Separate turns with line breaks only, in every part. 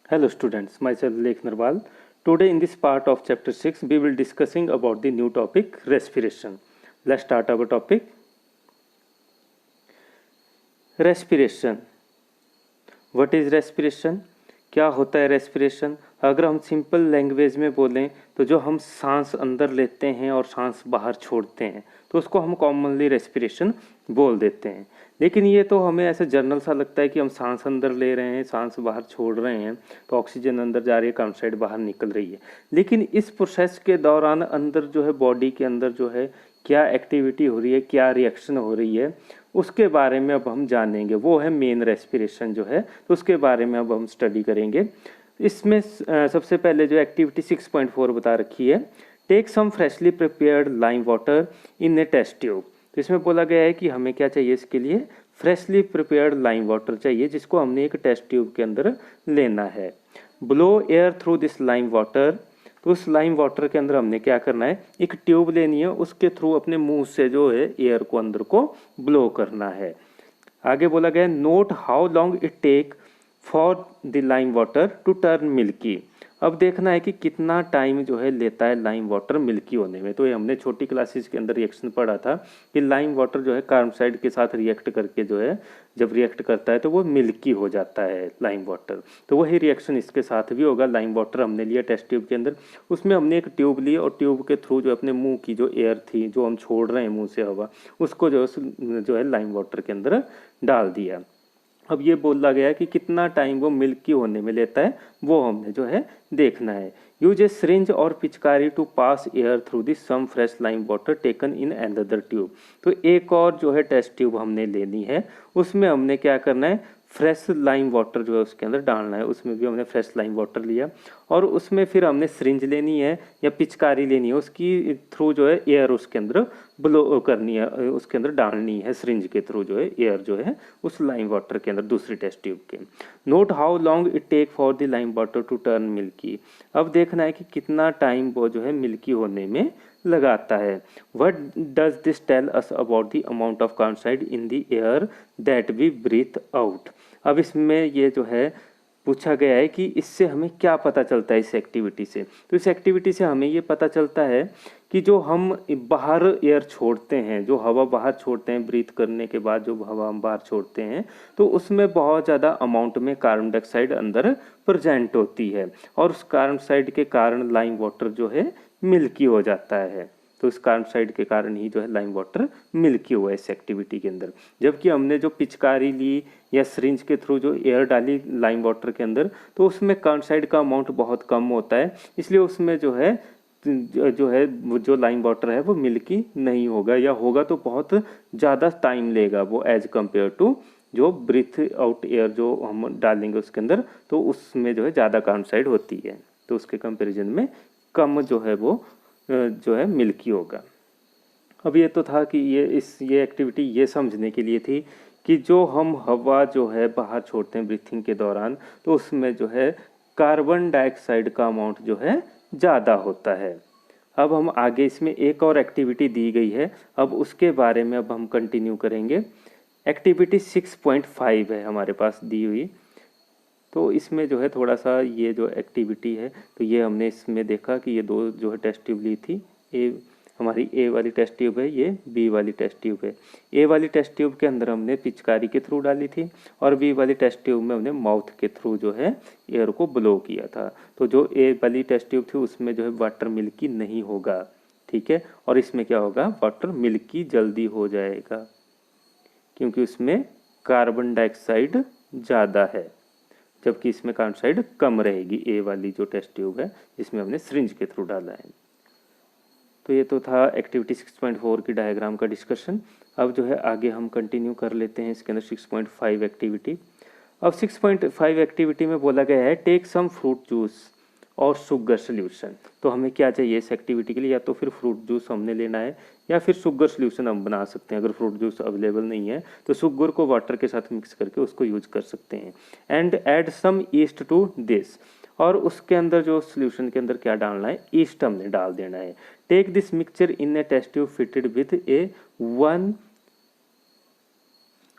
Hello students, myself Lekh Narwal. Today in this part of chapter 6 we will discussing about the new topic respiration. Let's start our topic. Respiration. What is respiration? क्या होता है respiration? अगर हम simple language में बोलें तो जो हम सांस अंदर लेते हैं और सांस बाहर छोड़ते हैं तो उसको हम कॉमनली रेस्पिरेशन बोल देते हैं। लेकिन ये तो हमें ऐसे जनरल सा लगता है कि हम सांस अंदर ले रहे हैं, सांस बाहर छोड़ रहे हैं, तो ऑक्सीजन अंदर जा रही है, कार्बन डाइऑक्साइड बाहर निकल रही है। लेकिन इस प्रोसेस के दौरान अंदर जो है बॉडी के अंदर जो है क्या एक्टिविटी हो रही है, क्या रिएक्शन हो रही है, उसके बारे में अब हम जानेंगे। वो है मेन रेस्पिरेशन जो है, तो उसके बारे में अब हम स्टडी करेंगे। इसमें सबसे पहले जो एक्टिविटी 6.4 बता रखी है, take some freshly prepared lime water in a test tube. तो इसमें बोला गया है कि हमें क्या चाहिए, इसके लिए फ्रेशली प्रिपेयर्ड लाइम वाटर चाहिए, जिसको हमने एक टेस्ट ट्यूब के अंदर लेना है। Blow air through this lime water. तो उस लाइम वाटर के अंदर हमने क्या करना है, एक ट्यूब लेनी है, उसके थ्रू अपने मुंह से जो है एयर को अंदर को ब्लो करना है। आगे बोला गया note how long it take for the lime water to turn milky. अब देखना है कि कितना टाइम जो है लेता है लाइम वाटर मिल्की होने में। तो ये हमने छोटी क्लासेस के अंदर रिएक्शन पढ़ा था कि लाइम वाटर जो है कार्बन डाइऑक्साइड के साथ रिएक्ट करके जो है जब रिएक्ट करता है तो वो मिल्की हो जाता है लाइम वाटर। तो वही रिएक्शन इसके साथ भी होगा। लाइम वाटर हमने लिया टेस्ट ट्यूब के अंदर, उसमें हमने एक ट्यूब ली और ट्यूब के थ्रू जो अपने मुंह की जो एयर थी, जो हम छोड़ रहे हैं मुंह से हवा, उसको जो है लाइम वाटर के अंदर डाल दिया। अब ये बोला गया है कि कितना टाइम वो मिल्की होने में लेता है, वो हमने जो है देखना है। यूज ए सिरिंज और पिचकारी to pass air through this some fresh lime water taken in another tube. तो एक और जो है टेस्ट ट्यूब हमने लेनी है, उसमें हमने क्या करना है, फ्रेश लाइम वाटर जो है उसके अंदर डालना है। उसमें भी हमने फ्रेश लाइम वाटर लिया और उसमें फिर हमने सिरिंज लेनी है या पिचकारी लेनी है, उसकी थ्रू जो है एयर उसके अंदर ब्लो करनी है, उसके अंदर डालनी है सिरिंज के थ्रू जो है एयर जो है उस लाइम वाटर के अंदर दूसरी टेस्ट ट्यूब के। Note how long it take for the lime water to turn milky. अब देखना है कि कितना टाइम वो जो है मिल्की होने में लगाता है। What does this tell us about the amount of carbon dioxide in the air that we breathe out. अब इसमें ये जो है पूछा गया है कि इससे हमें क्या पता चलता है इस एक्टिविटी से। तो इस एक्टिविटी से हमें ये पता चलता है कि जो हम बाहर एयर छोड़ते हैं, जो हवा बाहर छोड़ते हैं ब्रीथ करने के बाद, जो हवा हम बाहर छोड़ते हैं, तो उसमें बहुत ज़्यादा अमाउंट में कार्बन डाइऑक्साइड अंदर प्रेजेंट होती है और उस कार्बन डाइऑक्साइड के कारण लाइम वाटर जो है मिल्की हो जाता है। तो इस कार्बन डाइऑक्साइड के कारण ही जो है लाइम वाटर मिल्की हुआ है इस एक्टिविटी के अंदर। जबकि हमने जो पिचकारी ली या सिरिंज के थ्रू जो एयर डाली लाइम वाटर के अंदर, तो उसमें कार्बन डाइऑक्साइड का अमाउंट बहुत कम होता है, इसलिए उसमें जो लाइम वाटर है वो मिल्की नहीं होगा, या होगा तो बहुत ज़्यादा टाइम लेगा वो एज कम्पेयर टू जो ब्रीथ आउट एयर जो हम डालेंगे उसके अंदर, तो उसमें जो है ज़्यादा कार्बन डाइऑक्साइड होती है, तो उसके कंपैरिजन में कम जो है वो जो है मिल्की होगा। अब ये तो था कि ये एक्टिविटी ये समझने के लिए थी कि जो हम हवा जो है बाहर छोड़ते हैं ब्रीथिंग के दौरान, तो उसमें जो है कार्बन डाइऑक्साइड का अमाउंट जो है ज़्यादा होता है। अब हम आगे इसमें एक और एक्टिविटी दी गई है, अब उसके बारे में अब हम कंटिन्यू करेंगे। एक्टिविटी 6.5 है हमारे पास दी हुई। तो इसमें जो है थोड़ा सा ये जो एक्टिविटी है, तो ये हमने इसमें देखा कि ये दो जो है टेस्ट ट्यूब ली थी। हमारी ए वाली टेस्ट ट्यूब है, ये बी वाली टेस्ट ट्यूब है। ए वाली टेस्ट ट्यूब के अंदर हमने पिचकारी के थ्रू डाली थी और बी वाली टेस्ट ट्यूब में हमने माउथ के थ्रू जो है एयर को ब्लो किया था। तो जो ए वाली टेस्ट ट्यूब थी उसमें जो है वाटर मिल्की नहीं होगा, ठीक है, और इसमें क्या होगा, वाटर मिल्की जल्दी हो जाएगा क्योंकि उसमें कार्बन डाइऑक्साइड ज़्यादा है, जबकि इसमें कार्बन डाइऑक्साइड कम रहेगी। ए वाली जो टेस्ट ट्यूब है जिसमें हमने सिरिंज के थ्रू डाला है। तो ये तो था एक्टिविटी 6.4 की डायग्राम का डिस्कशन। अब जो है आगे हम कंटिन्यू कर लेते हैं इसके अंदर 6.5 एक्टिविटी। अब 6.5 एक्टिविटी में बोला गया है टेक सम फ्रूट जूस और शुगर सोल्यूशन। तो हमें क्या चाहिए इस एक्टिविटी के लिए, या तो फिर फ्रूट जूस हमने लेना है या फिर शुगर सोल्यूशन हम बना सकते हैं। अगर फ्रूट जूस अवेलेबल नहीं है तो शुगर को वाटर के साथ मिक्स करके उसको यूज कर सकते हैं। And add some yeast to this, और उसके अंदर जो सोल्यूशन के अंदर क्या डालना है, ईस्ट हमने डाल देना है। Take this mixture in a test tube fitted with a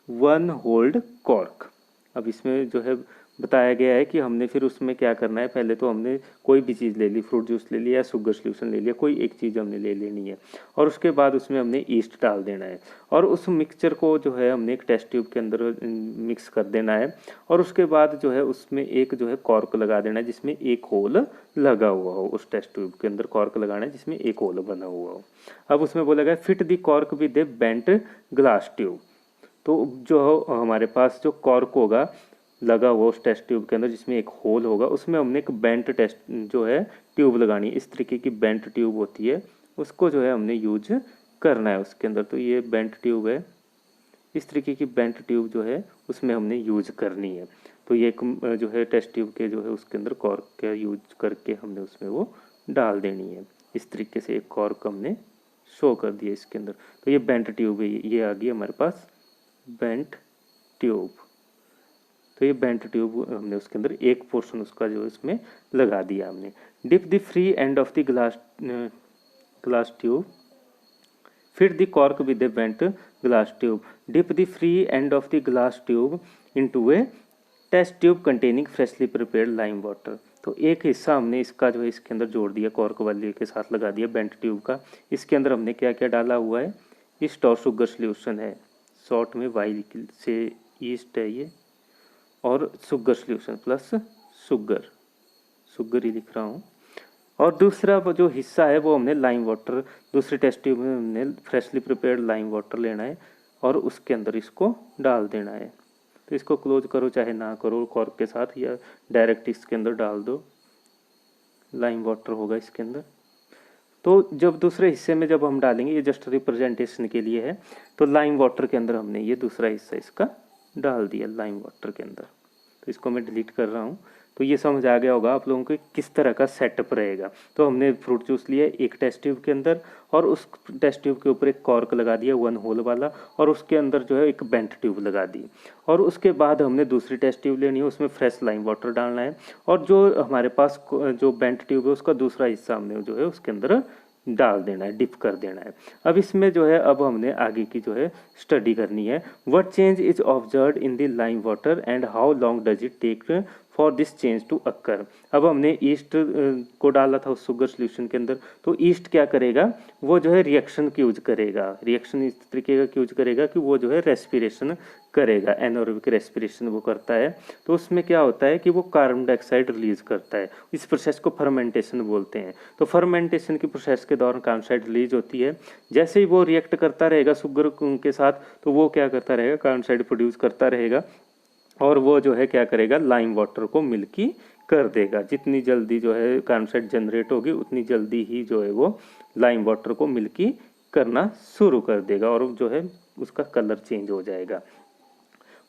one holed cork. अब इसमें जो है बताया गया है कि हमने फिर उसमें क्या करना है, पहले तो हमने कोई भी चीज़ ले ली, फ्रूट जूस ले लिया, शुगर सॉल्यूशन ले लिया, कोई एक चीज़ हमने ले लेनी है और उसके बाद उसमें हमने ईस्ट डाल देना है और उस मिक्सचर को जो है हमने एक टेस्ट ट्यूब के अंदर मिक्स कर देना है और उसके बाद जो है उसमें एक जो है कॉर्क लगा देना है जिसमें एक होल लगा हुआ हो। उस टेस्ट ट्यूब के अंदर कॉर्क लगाना है जिसमें एक होल बना हुआ हो। अब उसमें बोला गया fit the cork with a bent glass tube. तो जो हमारे पास जो कॉर्क होगा लगा हुआ उस टेस्ट ट्यूब के अंदर जिसमें एक होल होगा, उसमें हमने एक बेंट टेस्ट जो है ट्यूब लगानी है। इस तरीके की बेंट ट्यूब होती है, उसको जो है हमने यूज करना है उसके अंदर। तो ये बेंट ट्यूब है, इस तरीके की बेंट ट्यूब जो है उसमें हमने यूज करनी है। तो ये एक जो है टेस्ट ट्यूब के जो है उसके अंदर कॉर्क का यूज करके हमने उसमें वो डाल देनी है। इस तरीके से एक कॉर्क हमने शो कर दिया इसके अंदर। तो ये बेंट ट्यूब है, ये आ गई हमारे पास बेंट ट्यूब। तो ये बेंट ट्यूब हमने उसके अंदर एक पोर्शन उसका जो इसमें लगा दिया हमने। Dip the free end of the glass tube, fit the cork with a bent glass tube, dip the free end of the glass tube into a test tube containing freshly prepared lime water. तो एक हिस्सा हमने इसका जो है इसके अंदर जोड़ दिया, कॉर्क वाले के साथ लगा दिया बेंट ट्यूब का। इसके अंदर हमने क्या क्या डाला हुआ है, ईस्ट और शुगर सॉल्यूशन है, शॉर्ट में वाई से ईस्ट है ये, और शुगर सॉल्यूशन प्लस शुगर ही लिख रहा हूँ। और दूसरा जो हिस्सा है वो हमने लाइम वाटर, दूसरी टेस्ट ट्यूब में हमने फ्रेशली प्रिपेयर्ड लाइम वाटर लेना है और उसके अंदर इसको डाल देना है। तो इसको क्लोज करो चाहे ना करो कॉर्क के साथ, या डायरेक्ट इसके अंदर डाल दो, लाइम वाटर होगा इसके अंदर। तो जब दूसरे हिस्से में जब हम डालेंगे, ये जस्ट रिप्रेजेंटेशन के लिए है, तो लाइम वाटर के अंदर हमने ये दूसरा हिस्सा इसका डाल दिया लाइम वाटर के अंदर। तो इसको मैं डिलीट कर रहा हूँ। तो ये समझ आ गया होगा आप लोगों को किस तरह का सेटअप रहेगा। तो हमने फ्रूट जूस लिया एक टेस्ट ट्यूब के अंदर और उस टेस्ट ट्यूब के ऊपर एक कॉर्क लगा दिया वन होल वाला, और उसके अंदर जो है एक बेंट ट्यूब लगा दी, और उसके बाद हमने दूसरी टेस्ट ट्यूब लेनी है, उसमें फ्रेश लाइम वाटर डालना है, और जो हमारे पास जो बेंट ट्यूब है उसका दूसरा हिस्सा हमने जो है उसके अंदर डाल देना है, डिप कर देना है। अब इसमें जो है अब हमने आगे की जो है स्टडी करनी है। What change is observed in the lime water and how long does it take for this change to occur. अब हमने ईस्ट को डाला था उस शुगर सॉल्यूशन के अंदर, तो ईस्ट क्या करेगा, वो जो है रिएक्शन की यूज करेगा, रिएक्शन इस तरीके का यूज करेगा कि वो जो है रेस्पिरेशन करेगा, एनारोबिक रेस्पिरेशन वो करता है। तो उसमें क्या होता है कि वो कार्बन डाइऑक्साइड रिलीज करता है। इस प्रोसेस को फर्मेंटेशन बोलते हैं। तो फर्मेंटेशन की प्रोसेस के दौरान कार्बन डाइऑक्साइड रिलीज होती है। जैसे ही वो रिएक्ट करता रहेगा शुगर के साथ, तो वो क्या करता रहेगा, कार्बन डाइऑक्साइड प्रोड्यूस करता रहेगा, और वो जो है क्या करेगा, लाइम वाटर को मिल्की कर देगा। जितनी जल्दी जो है कार्बन डाइऑक्साइड जनरेट होगी उतनी जल्दी ही जो है वो लाइम वाटर को मिल्की करना शुरू कर देगा, और जो है उसका कलर चेंज हो जाएगा।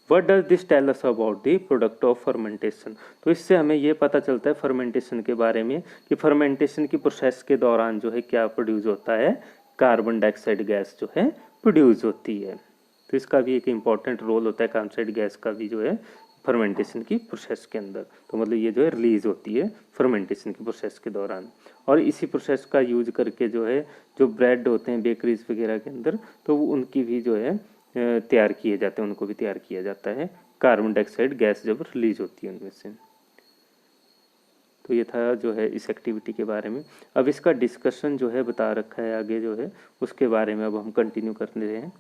What does this tell us about the product of fermentation? तो इससे हमें ये पता चलता है फर्मेंटेशन के बारे में कि फर्मेंटेशन की प्रोसेस के दौरान जो है क्या प्रोड्यूस होता है, कार्बन डाइऑक्साइड गैस जो है प्रोड्यूस होती है। तो इसका भी एक इम्पॉर्टेंट रोल होता है कार्बन डाइऑक्साइड गैस का भी जो है फर्मेंटेशन की प्रोसेस के अंदर। तो मतलब ये जो है रिलीज होती है फर्मेंटेशन की प्रोसेस के दौरान, और इसी प्रोसेस का यूज करके जो है जो ब्रेड होते हैं बेकरीज वगैरह के अंदर, तो उनकी भी जो है तैयार किए जाते हैं, उनको भी तैयार किया जाता है कार्बन डाइऑक्साइड गैस जब रिलीज होती है उनमें से। तो ये था जो है इस एक्टिविटी के बारे में। अब इसका डिस्कशन जो है बता रखा है आगे जो है उसके बारे में अब हम कंटिन्यू कर रहे हैं।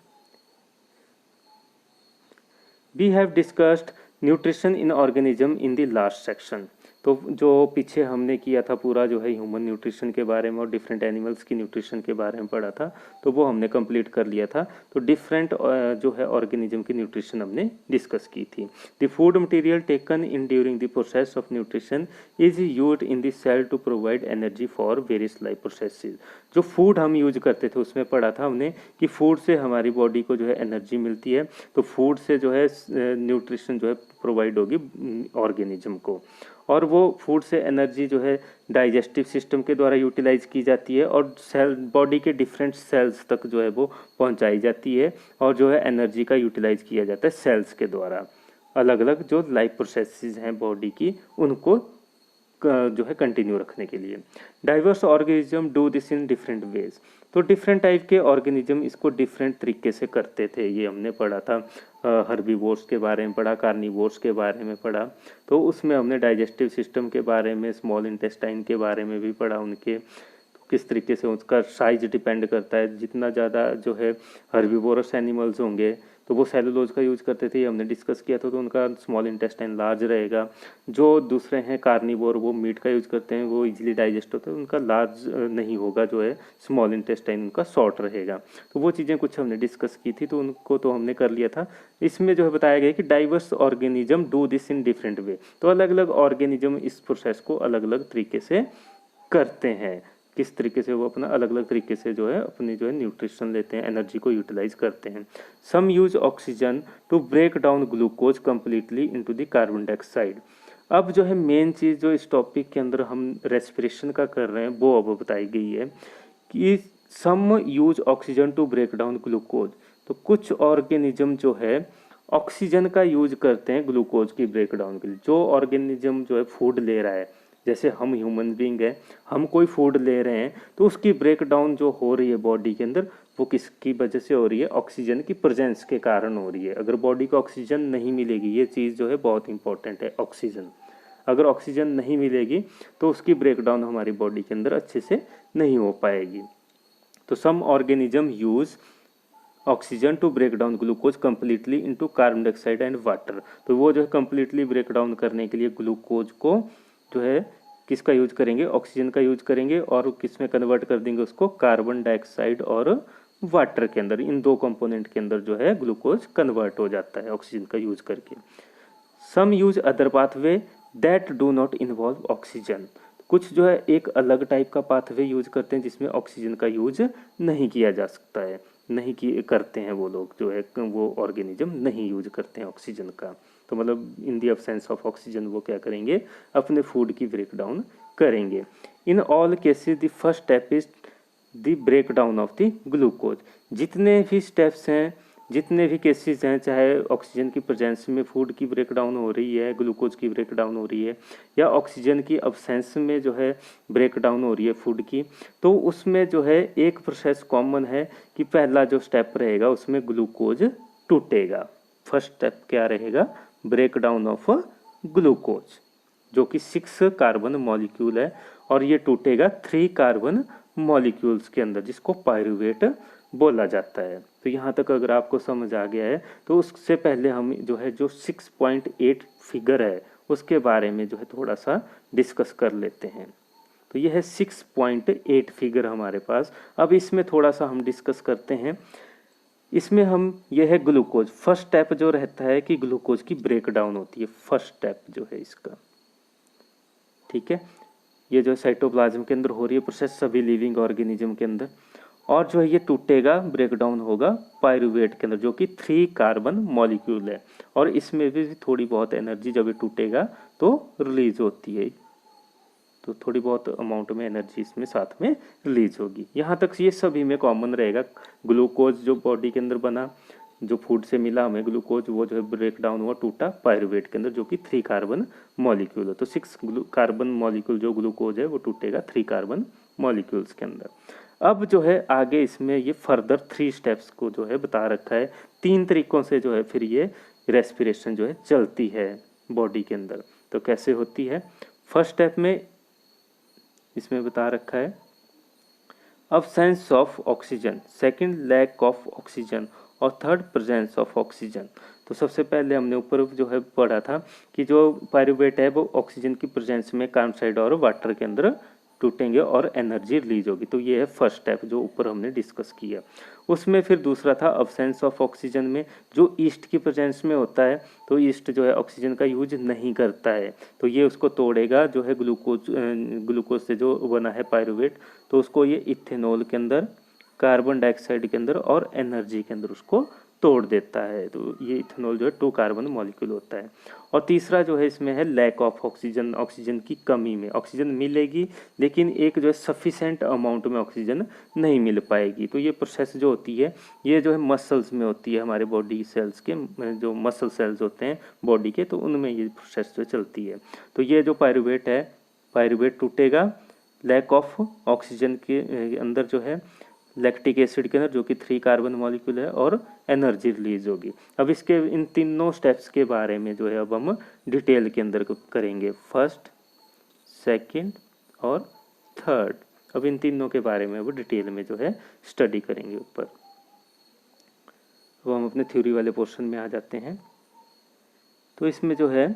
We have discussed nutrition in organism in the last section. तो जो पीछे हमने किया था पूरा जो है ह्यूमन न्यूट्रिशन के बारे में और डिफरेंट एनिमल्स की न्यूट्रिशन के बारे में पढ़ा था, तो वो हमने कंप्लीट कर लिया था। तो डिफरेंट जो है ऑर्गेनिज्म की न्यूट्रिशन हमने डिस्कस की थी। The food material taken in during the process of nutrition is used in the cell to provide energy for various life processes. जो फूड हम यूज करते थे उसमें पढ़ा था हमने कि फूड से हमारी बॉडी को जो है एनर्जी मिलती है। तो फूड से जो है न्यूट्रिशन जो है प्रोवाइड होगी ऑर्गेनिज्म को, और वो फूड से एनर्जी जो है डाइजेस्टिव सिस्टम के द्वारा यूटिलाइज की जाती है और सेल बॉडी के डिफरेंट सेल्स तक जो है वो पहुंचाई जाती है, और जो है एनर्जी का यूटिलाइज किया जाता है सेल्स के द्वारा। अलग अलग जो लाइफ प्रोसेसेस हैं बॉडी की उनको जो है कंटिन्यू रखने के लिए। Diverse organism do this in different ways. तो डिफरेंट टाइप के ऑर्गेनिज्म इसको डिफरेंट तरीके से करते थे, ये हमने पढ़ा था। हर्बीवोर्स के बारे में पढ़ा, कार्निवोर्स के बारे में पढ़ा। तो उसमें हमने डाइजेस्टिव सिस्टम के बारे में, स्मॉल इंटेस्टाइन के बारे में भी पढ़ा, उनके किस तरीके से उसका साइज डिपेंड करता है। जितना ज़्यादा जो है हर्बीवोरस एनिमल्स होंगे तो वो सेलुलोज का यूज करते थे, ये हमने डिस्कस किया था। तो उनका स्मॉल इंटेस्टाइन लार्ज रहेगा। जो दूसरे हैं कार्निवोर, वो मीट का यूज करते हैं, वो इजीली डाइजेस्ट होता है, उनका लार्ज नहीं होगा, जो है स्मॉल इंटेस्टाइन उनका शॉर्ट रहेगा। तो वो चीज़ें कुछ हमने डिस्कस की थी, तो उनको तो हमने कर लिया था। इसमें जो है बताया गया कि diverse organism do this in different way. तो अलग अलग ऑर्गेनिज्म इस प्रोसेस को अलग अलग तरीके से करते हैं। किस तरीके से वो अपना अलग अलग तरीके से जो है अपनी जो है न्यूट्रिशन लेते हैं, एनर्जी को यूटिलाइज करते हैं। Some use oxygen to break down glucose completely into the carbon dioxide. अब जो है मेन चीज़ जो इस टॉपिक के अंदर हम रेस्पिरेशन का कर रहे हैं वो अब बताई गई है कि some use oxygen to break down glucose. तो कुछ ऑर्गेनिज्म जो है ऑक्सीजन का यूज करते हैं ग्लूकोज की ब्रेक डाउन के लिए। जो ऑर्गेनिज्म जो है फूड ले रहा है, जैसे हम ह्यूमन बींग है, हम कोई फूड ले रहे हैं तो उसकी ब्रेक डाउन जो हो रही है बॉडी के अंदर, वो किसकी वजह से हो रही है? ऑक्सीजन की प्रेजेंस के कारण हो रही है। अगर बॉडी को ऑक्सीजन नहीं मिलेगी, ये चीज़ जो है बहुत इंपॉर्टेंट है, ऑक्सीजन। अगर ऑक्सीजन नहीं मिलेगी तो उसकी ब्रेक डाउन हमारी बॉडी के अंदर अच्छे से नहीं हो पाएगी। तो some organism use oxygen to break down glucose completely into carbon dioxide and water. तो वो जो है कम्प्लीटली ब्रेक डाउन करने के लिए ग्लूकोज को जो है किसका यूज करेंगे? ऑक्सीजन का यूज करेंगे, और किस में कन्वर्ट कर देंगे उसको? कार्बन डाइऑक्साइड और वाटर के अंदर। इन दो कंपोनेंट के अंदर जो है ग्लूकोज कन्वर्ट हो जाता है ऑक्सीजन का यूज करके। Some use other pathway that do not involve oxygen. कुछ जो है एक अलग टाइप का पाथवे यूज करते हैं जिसमें ऑक्सीजन का यूज नहीं किया जा सकता है, नहीं किए करते हैं वो लोग, जो है वो ऑर्गेनिज्म नहीं यूज करते हैं ऑक्सीजन का। तो मतलब in the absence of oxygen वो क्या करेंगे? अपने फूड की ब्रेक डाउन करेंगे। In all cases the first step is the break down of the glucose. जितने भी स्टेप्स हैं, जितने भी केसेस हैं, चाहे ऑक्सीजन की प्रेजेंस में फूड की ब्रेक डाउन हो रही है, ग्लूकोज की ब्रेक डाउन हो रही है, या ऑक्सीजन की अब्सेंस में जो है ब्रेक डाउन हो रही है फूड की, तो उसमें जो है एक प्रोसेस कॉमन है कि पहला जो स्टेप रहेगा उसमें ग्लूकोज टूटेगा। फर्स्ट स्टेप क्या रहेगा? ब्रेक डाउन ऑफ ग्लूकोज, जो कि 6 कार्बन मॉलिक्यूल है, और ये टूटेगा 3 कार्बन मॉलिक्यूल्स के अंदर, जिसको पायरुवेट बोला जाता है। तो यहाँ तक अगर आपको समझ आ गया है, तो उससे पहले हम जो है जो 6.8 फिगर है उसके बारे में जो है थोड़ा सा डिस्कस कर लेते हैं। तो यह है 6.8 फिगर हमारे पास। अब इसमें थोड़ा सा हम डिस्कस करते हैं। इसमें हम यह है ग्लूकोज, फर्स्ट स्टेप जो रहता है कि ग्लूकोज की ब्रेक डाउन होती है, फर्स्ट स्टेप जो है इसका, ठीक है। ये जो साइटोप्लाज्म के अंदर हो रही है प्रोसेस सभी लिविंग ऑर्गेनिज्म के अंदर, और जो है ये टूटेगा, ब्रेक डाउन होगा पायरुवेट के अंदर, जो कि 3 कार्बन मॉलिक्यूल है, और इसमें भी थोड़ी बहुत एनर्जी जब ये टूटेगा तो रिलीज होती है। तो थोड़ी बहुत अमाउंट में एनर्जी इसमें साथ में रिलीज होगी। यहाँ तक ये सभी में कॉमन रहेगा। ग्लूकोज जो बॉडी के अंदर बना, जो फूड से मिला हमें ग्लूकोज, वो जो है ब्रेक डाउन हुआ, टूटा पायरुवेट के अंदर, जो कि 3 कार्बन मॉलिक्यूल है। तो 6 कार्बन मॉलिक्यूल जो ग्लूकोज है वो टूटेगा 3 कार्बन मॉलिक्यूल्स के अंदर। अब जो है आगे इसमें ये फर्दर 3 स्टेप्स को जो है बता रखा है। 3 तरीकों से जो है फिर ये रेस्पिरेशन जो है चलती है बॉडी के अंदर। तो कैसे होती है? फर्स्ट स्टेप में इसमें बता रखा है absence of oxygen, second lack of oxygen, और थर्ड प्रेजेंस ऑफ ऑक्सीजन। तो सबसे पहले हमने ऊपर जो है पढ़ा था कि जो पायरुवेट है वो ऑक्सीजन की प्रेजेंस में कार्बन डाइऑक्साइड और वाटर के अंदर टूटेंगे और एनर्जी रिलीज होगी। तो ये है फर्स्ट स्टेप जो ऊपर हमने डिस्कस किया। उसमें फिर दूसरा था अब्सेंस ऑफ ऑक्सीजन में जो ईस्ट की प्रेजेंस में होता है, तो ईस्ट जो है ऑक्सीजन का यूज नहीं करता है, तो ये उसको तोड़ेगा, जो है ग्लूकोज से जो बना है पायरुवेट, तो उसको ये इथेनॉल के अंदर, कार्बन डाइऑक्साइड के अंदर और एनर्जी के अंदर उसको तोड़ देता है। तो ये इथेनॉल जो है 2 कार्बन मॉलिक्यूल होता है। और तीसरा जो है इसमें है लैक ऑफ ऑक्सीजन, ऑक्सीजन की कमी में। ऑक्सीजन मिलेगी लेकिन एक जो है सफिशेंट अमाउंट में ऑक्सीजन नहीं मिल पाएगी। तो ये प्रोसेस जो होती है ये जो है मसल्स में होती है, हमारे बॉडी सेल्स के, जो मसल सेल्स होते हैं बॉडी के, तो उनमें ये प्रोसेस जो चलती है। तो ये जो पायरुवेट है पायरुवेट टूटेगा लैक ऑफ ऑक्सीजन के अंदर जो है लैक्टिक एसिड के अंदर, जो कि 3 कार्बन मॉलिक्यूल है, और एनर्जी रिलीज होगी। अब इसके इन तीनों स्टेप्स के बारे में जो है अब हम डिटेल के अंदर करेंगे, फर्स्ट, सेकंड और थर्ड। अब इन तीनों के बारे में वो डिटेल में जो है स्टडी करेंगे ऊपर। वो हम अपने थ्योरी वाले पोर्शन में आ जाते हैं। तो इसमें जो है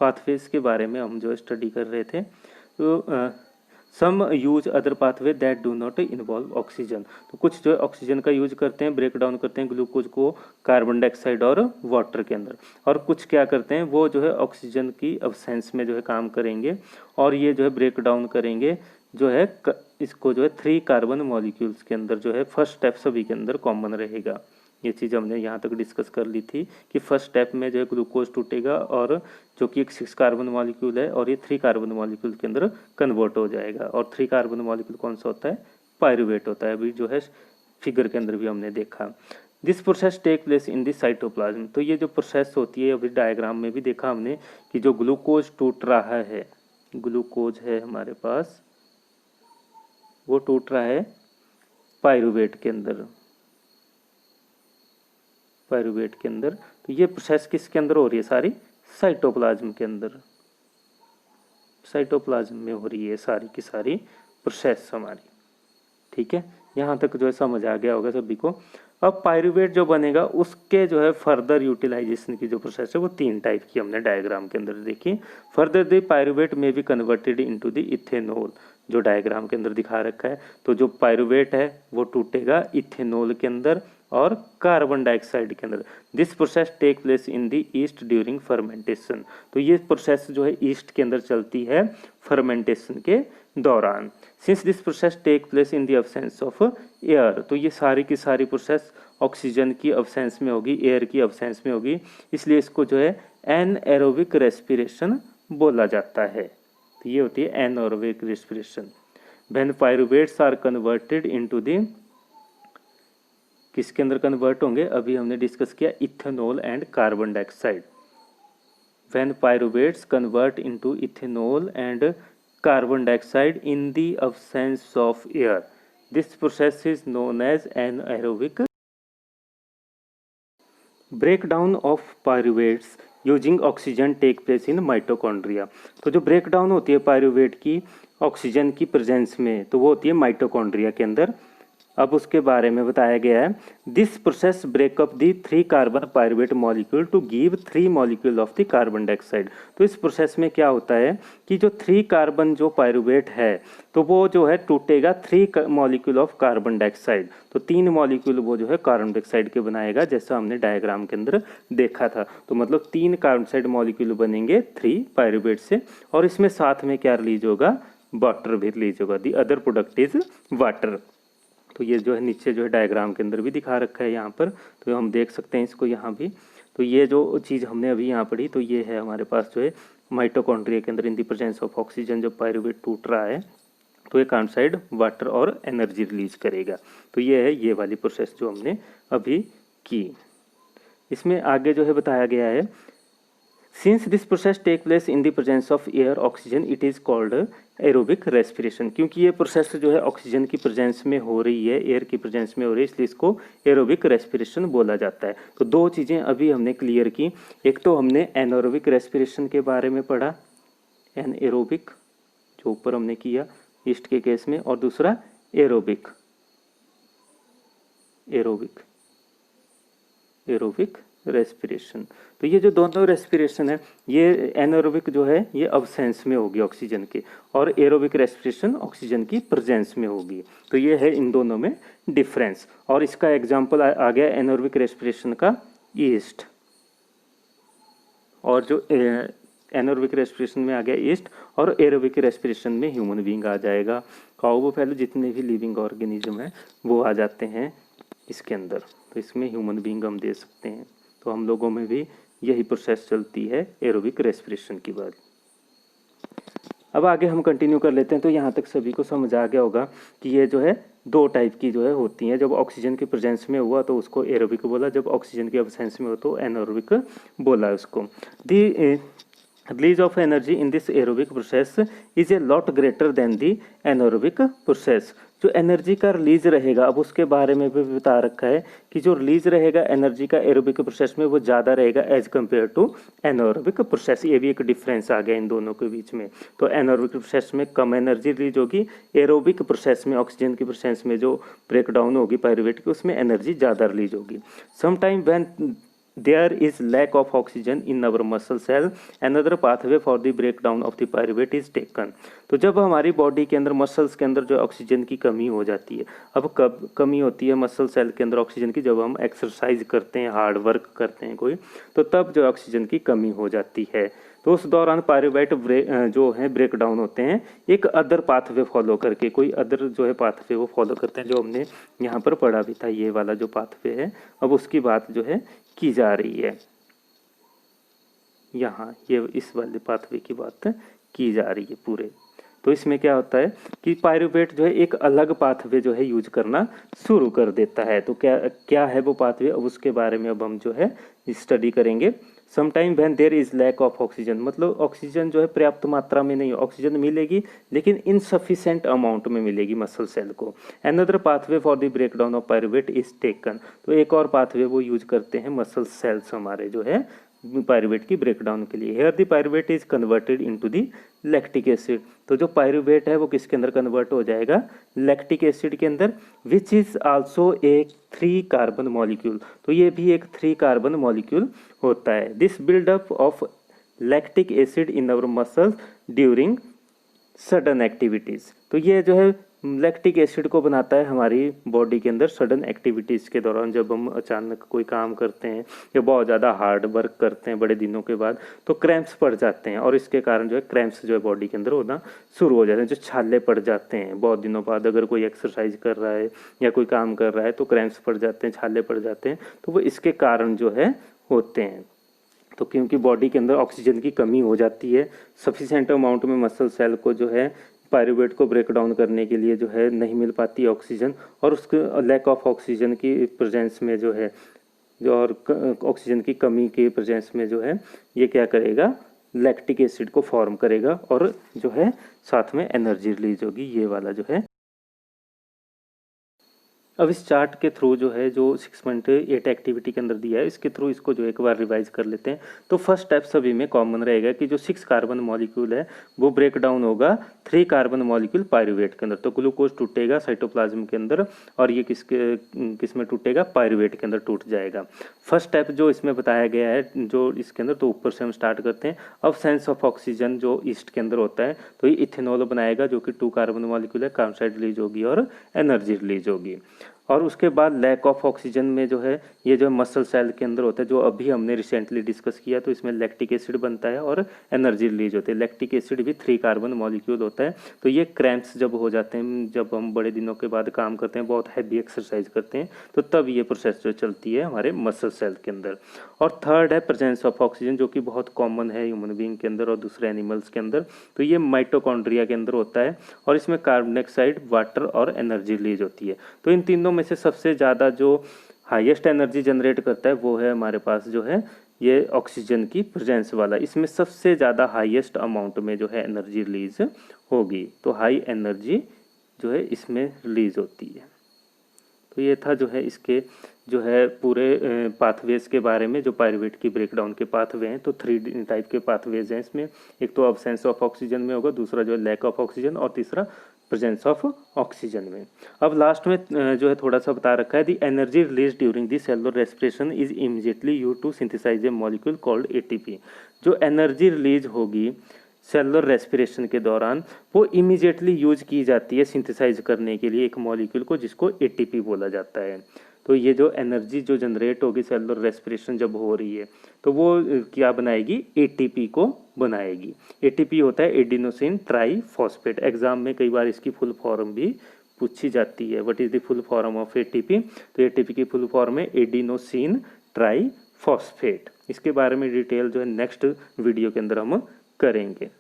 पाथवेज के बारे में हम जो स्टडी कर रहे थे। तो some use other pathway that do not involve oxygen. तो कुछ जो है ऑक्सीजन का यूज करते हैं, ब्रेक डाउन करते हैं ग्लूकोज को कार्बन डाइऑक्साइड और वाटर के अंदर, और कुछ क्या करते हैं वो जो है ऑक्सीजन की अब्सेंस में जो है काम करेंगे, और ये जो है ब्रेक डाउन करेंगे जो है इसको जो है 3 कार्बन मॉलिक्यूल्स के अंदर। जो है फर्स्ट स्टेप सभी के अंदर कॉमन रहेगा। ये चीज़ हमने यहाँ तक डिस्कस कर ली थी कि फर्स्ट स्टेप में जो है ग्लूकोज टूटेगा, और जो कि एक 6 कार्बन मॉलिक्यूल है, और ये 3 कार्बन मॉलिक्यूल के अंदर कन्वर्ट हो जाएगा। और 3 कार्बन मॉलिक्यूल कौन सा होता है? पायरुवेट होता है। अभी जो है फिगर के अंदर भी हमने देखा। This process take place in the cytoplasm. तो ये जो प्रोसेस होती है अभी डायग्राम में भी देखा हमने कि जो ग्लूकोज टूट रहा है, ग्लूकोज है हमारे पास, वो टूट रहा है पायरुवेट के अंदर, पायरुवेट के अंदर। तो ये प्रोसेस किसके अंदर हो रही है? सारी साइटोप्लाज्म के अंदर, साइटोप्लाज्म में हो रही है सारी की सारी प्रोसेस हमारी। ठीक है, यहाँ तक जो है समझ आ गया होगा सभी को। अब पायरुवेट जो बनेगा उसके जो है फर्दर यूटिलाइजेशन की जो प्रोसेस है वो 3 टाइप की हमने डायग्राम के अंदर देखी। फर्दर द पायरुवेट में be converted into the ethanol, जो डायग्राम के अंदर दिखा रखा है। तो जो पायरुवेट है वो टूटेगा इथेनॉल के अंदर और कार्बन डाइऑक्साइड के अंदर। This process take place in the yeast during fermentation. तो ये प्रोसेस जो है ईस्ट के अंदर चलती है फर्मेंटेशन के दौरान। Since this process take place in the absence of air, तो ये सारी की सारी प्रोसेस ऑक्सीजन की अब्सेंस में होगी, एयर की अब्सेंस में होगी, इसलिए इसको जो है एनएरोबिक रेस्पिरेशन बोला जाता है। तो ये होती है anaerobic respiration. When pyruvates are converted into the, किसके अंदर कन्वर्ट होंगे? अभी हमने डिस्कस किया ethanol and carbon dioxide. When pyruvates convert into ethanol and carbon dioxide in the absence of air, this process is known as anaerobic breakdown of pyruvates using oxygen take place in mitochondria। तो जो breakdown होती है pyruvate की oxygen की presence में, तो वो होती है माइटोकॉन्ड्रिया के अंदर। अब उसके बारे में बताया गया है, this process break up the 3 carbon pyruvate molecule to give 3 molecule of the carbon dioxide. तो इस प्रोसेस में क्या होता है कि जो 3 कार्बन जो पायरुवेट है तो वो जो है टूटेगा 3 मॉलिक्यूल ऑफ कार्बन डाइऑक्साइड। तो 3 मॉलिक्यूल वो जो है कार्बन डाइऑक्साइड के बनाएगा, जैसा हमने डायग्राम के अंदर देखा था। तो मतलब 3 कार्बन डाइऑक्साइड मॉलिक्यूल बनेंगे 3 पायरुवेट से, और इसमें साथ में क्या रिलीज होगा? वाटर भी रिलीज होगा। The other product is water. तो ये जो है नीचे जो है डायग्राम के अंदर भी दिखा रखा है यहाँ पर, तो हम देख सकते हैं इसको यहाँ भी। तो ये जो चीज़ हमने अभी यहाँ पढ़ी, तो ये है हमारे पास जो है माइटोकॉन्ड्रिया के अंदर इन द प्रेजेंस ऑफ ऑक्सीजन जब पायरुवेट टूट रहा है तो ये कार्बन डाइऑक्साइड वाटर और एनर्जी रिलीज करेगा। तो ये है ये वाली प्रोसेस जो हमने अभी की। इसमें आगे जो है बताया गया है, since this process take place in the presence of air oxygen it is called aerobic respiration. क्योंकि ये प्रोसेस जो है ऑक्सीजन की प्रेजेंस में हो रही है, एयर की प्रेजेंस में हो रही है, इसलिए इसको एरोबिक रेस्पिरेशन बोला जाता है। तो 2 चीज़ें अभी हमने क्लियर की। एक तो हमने एनएरोबिक रेस्पिरेशन के बारे में पढ़ा, एनएरोबिक जो ऊपर हमने किया ईस्ट के केस में, और दूसरा एरोबिक, एरोबिक एरोबिक रेस्पिरेशन। तो ये जो दोनों रेस्पिरेशन है, ये एनारोबिक जो है ये अब्सेंस में होगी ऑक्सीजन के, और एरोबिक रेस्पिरेशन ऑक्सीजन की प्रेजेंस में होगी। तो ये है इन दोनों में डिफरेंस। और इसका एग्जांपल आ गया एनारोबिक रेस्पिरेशन का ईस्ट, और जो एनारोबिक रेस्पिरेशन में आ गया ईस्ट, और एरोबिक रेस्पिरेशन में ह्यूमन बीइंग आ जाएगा। काउ पहले जितने भी लिविंग ऑर्गेनिज्म है वो आ जाते हैं इसके अंदर। तो इसमें ह्यूमन बीइंग हम दे सकते हैं। तो हम लोगों में भी यही प्रोसेस चलती है एरोबिक रेस्पिरेशन की बात। अब आगे हम कंटिन्यू कर लेते हैं। तो यहाँ तक सभी को समझ आ गया होगा कि ये जो है 2 टाइप की जो है होती हैं। जब ऑक्सीजन की प्रेजेंस में हुआ तो उसको एरोबिक बोला, जब ऑक्सीजन की अब्सेंस में हो तो एनारोबिक बोला उसको। दी release of energy in this aerobic process is a lot greater than the anaerobic process। जो एनर्जी का रिलीज रहेगा, अब उसके बारे में भी बता रखा है कि जो रिलीज रहेगा एनर्जी का एरोबिक प्रोसेस में वो ज़्यादा रहेगा as compare to anaerobic process. ये भी एक डिफरेंस आ गया इन दोनों के बीच में। तो एनारोबिक प्रोसेस में कम एनर्जी रिलीज होगी, एरोबिक प्रोसेस में ऑक्सीजन की प्रोसेस में जो ब्रेक डाउन होगी पायरुवेट की उसमें एनर्जी ज़्यादा रिलीज होगी। Sometime when there is lack of oxygen in our muscle cell, another pathway for the breakdown of the pyruvate is taken। तो जब हमारी बॉडी के अंदर मसल्स के अंदर जो ऑक्सीजन की कमी हो जाती है, अब कब कमी होती है मसल सेल के अंदर ऑक्सीजन की, जब हम एक्सरसाइज करते हैं, हार्ड वर्क करते हैं कोई, तो तब जो ऑक्सीजन की कमी हो जाती है। तो उस दौरान पायरुवेट जो है ब्रेक डाउन होते हैं एक अदर पाथवे फॉलो करके, कोई अदर जो है पाथवे वो फॉलो करते हैं, जो हमने यहाँ पर पढ़ा भी था, ये वाला जो पाथवे है अब उसकी बात जो है की जा रही है यहाँ, ये इस वाले पाथवे की बात की जा रही है पूरे। तो इसमें क्या होता है कि पायरुवेट जो है एक अलग पाथवे जो है यूज करना शुरू कर देता है। तो क्या क्या है वो पाथवे, अब उसके बारे में अब हम जो है स्टडी करेंगे। Sometime when there is lack of oxygen, मतलब ऑक्सीजन जो है पर्याप्त मात्रा में नहीं, ऑक्सीजन मिलेगी लेकिन इनसफिशेंट अमाउंट में मिलेगी मसल सेल को। Another pathway for the breakdown of pyruvate is taken, तो एक और पाथवे वो यूज करते हैं मसल सेल्स हमारे जो है पायरुवेट की ब्रेकडाउन के लिए। Here the pyruvate is converted into the lactic acid, तो जो पायरुवेट है वो किसके अंदर कन्वर्ट हो जाएगा, लैक्टिक एसिड के अंदर, which is also a 3 carbon molecule, तो ये भी एक 3 कार्बन मॉलिक्यूल होता है। This buildup of lactic acid in our muscles during sudden activities, तो ये जो है लैक्टिक एसिड को बनाता है हमारी बॉडी के अंदर सडन एक्टिविटीज़ के दौरान, जब हम अचानक कोई काम करते हैं या बहुत ज़्यादा हार्ड वर्क करते हैं बड़े दिनों के बाद, तो क्रैम्प्स पड़ जाते हैं और इसके कारण जो है क्रैम्प्स जो है बॉडी के अंदर होना शुरू हो जाते हैं, जो छाले पड़ जाते हैं बहुत दिनों बाद। अगर कोई एक्सरसाइज कर रहा है या कोई काम कर रहा है तो क्रैम्प्स पड़ जाते हैं, छाले पड़ जाते हैं, तो वो इसके कारण जो है होते हैं। तो क्योंकि बॉडी के अंदर ऑक्सीजन की कमी हो जाती है, सफिशेंट अमाउंट में मसल सेल को जो है पायरुवेट को ब्रेक डाउन करने के लिए जो है नहीं मिल पाती ऑक्सीजन, और उसके लैक ऑफ ऑक्सीजन की प्रेजेंस में जो है जो और ऑक्सीजन की कमी के प्रेजेंस में जो है ये क्या करेगा, लैक्टिक एसिड को फॉर्म करेगा और जो है साथ में एनर्जी रिलीज होगी, ये वाला जो है। अब इस चार्ट के थ्रू जो है जो 6.8 एक्टिविटी के अंदर दिया है इसके थ्रू इसको जो एक बार रिवाइज कर लेते हैं। तो फर्स्ट स्टेप सभी में कॉमन रहेगा कि जो 6 कार्बन मॉलिक्यूल है वो ब्रेक डाउन होगा 3 कार्बन मॉलिक्यूल पायरुवेट के अंदर। तो ग्लूकोज टूटेगा साइटोप्लाज्म के अंदर और ये किस में टूटेगा, पायरुवेट के अंदर टूट जाएगा। फर्स्ट स्टेप जो इसमें बताया गया है जो इसके अंदर, तो ऊपर से हम स्टार्ट करते हैं। अब सेंस ऑफ ऑक्सीजन जो ईस्ट के अंदर होता है तो ये इथेनॉल बनाएगा जो कि 2 कार्बन मॉलिक्यूल है, कार्बन डाइऑक्साइड रिलीज होगी और एनर्जी रिलीज होगी। और उसके बाद लैक ऑफ ऑक्सीजन में जो है ये जो मसल सेल के अंदर होता है जो अभी हमने रिसेंटली डिस्कस किया, तो इसमें लैक्टिक एसिड बनता है और एनर्जी रिलीज होती है। लैक्टिक एसिड भी 3 कार्बन मॉलिक्यूल होता है। तो ये क्रैम्प्स जब हो जाते हैं, जब हम बड़े दिनों के बाद काम करते हैं, बहुत हैवी एक्सरसाइज करते हैं, तो तब ये प्रोसेस जो चलती है हमारे मसल सेल के अंदर। और थर्ड है प्रेजेंस ऑफ ऑक्सीजन जो कि बहुत कॉमन है ह्यूमन बीइंग के अंदर और दूसरे एनिमल्स के अंदर। तो ये माइटोकॉन्ड्रिया के अंदर होता है और इसमें कार्बन डाइऑक्साइड, वाटर और एनर्जी रिलीज होती है। तो इन तीनों में से सबसे ज़्यादा जो हाईएस्ट एनर्जी जनरेट करता है वो है हमारे पास जो है ये ऑक्सीजन की प्रेजेंस वाला। इसमें सबसे ज़्यादा हाईएस्ट अमाउंट में जो है एनर्जी रिलीज होगी। तो हाई एनर्जी जो है इसमें रिलीज होती है। तो ये था जो है इसके जो है पूरे पाथवेज के बारे में, जो पायरुवेट की ब्रेकडाउन के पाथवे हैं। तो 3 टाइप के पाथवेज हैं इसमें, एक तो अब्सेंस ऑफ ऑक्सीजन में होगा, दूसरा जो है लैक ऑफ ऑक्सीजन और तीसरा प्रेजेंस ऑफ ऑक्सीजन में। अब लास्ट में जो है थोड़ा सा बता रखा है, the energy release during the cellular respiration is immediately used to synthesize a molecule called ATP. जो एनर्जी रिलीज होगी सेलुलर रेस्पिरेशन के दौरान वो इमीडिएटली यूज की जाती है सिंथेसाइज करने के लिए एक मॉलिक्यूल को जिसको एटीपी बोला जाता है। तो ये जो एनर्जी जो जनरेट होगी सेलुलर रेस्पिरेशन जब हो रही है तो वो क्या बनाएगी, एटीपी को बनाएगी। एटीपी होता है एडिनोसिन ट्राईफॉस्फेट। एग्जाम में कई बार इसकी फुल फॉर्म भी पूछी जाती है, what is the full form of ATP. तो एटीपी की फुल फॉर्म है एडिनोसिन ट्राईफॉस्फेट। इसके बारे में डिटेल जो है नेक्स्ट वीडियो के अंदर हम करेंगे।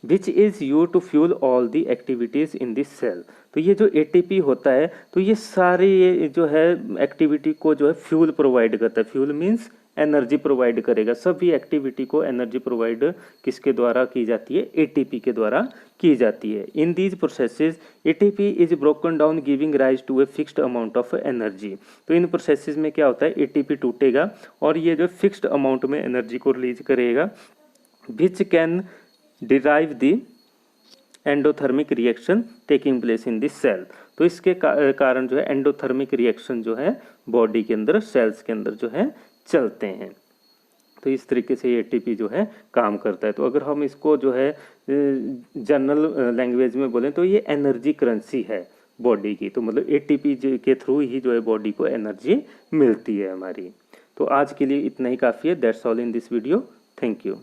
Which is use to fuel all the activities in this cell. तो ये जो एटीपी होता है तो ये सारी ये जो है एक्टिविटी को जो है फ्यूल प्रोवाइड करता है। फ्यूल मीन्स एनर्जी प्रोवाइड करेगा। सभी एक्टिविटी को एनर्जी प्रोवाइड किसके द्वारा की जाती है? एटीपी के द्वारा की जाती है। In these processes ATP is broken down giving rise to a fixed amount of energy. तो इन प्रोसेसेस में क्या होता है? एटीपी टूटेगा और ये जो फिक्स्ड अमाउंट में एनर्जी को रिलीज करेगा, which can derive the endothermic reaction taking place in this cell. तो इसके कारण जो है एंडोथर्मिक रिएक्शन जो है बॉडी के अंदर, सेल्स के अंदर जो है चलते हैं। तो इस तरीके से एटीपी जो है काम करता है। तो अगर हम इसको जो है जनरल लैंग्वेज में बोलें तो ये एनर्जी करेंसी है बॉडी की। तो मतलब एटीपी के थ्रू ही जो है बॉडी को एनर्जी मिलती है हमारी। तो आज के लिए इतना ही काफ़ी है। That's all in this video. Thank you.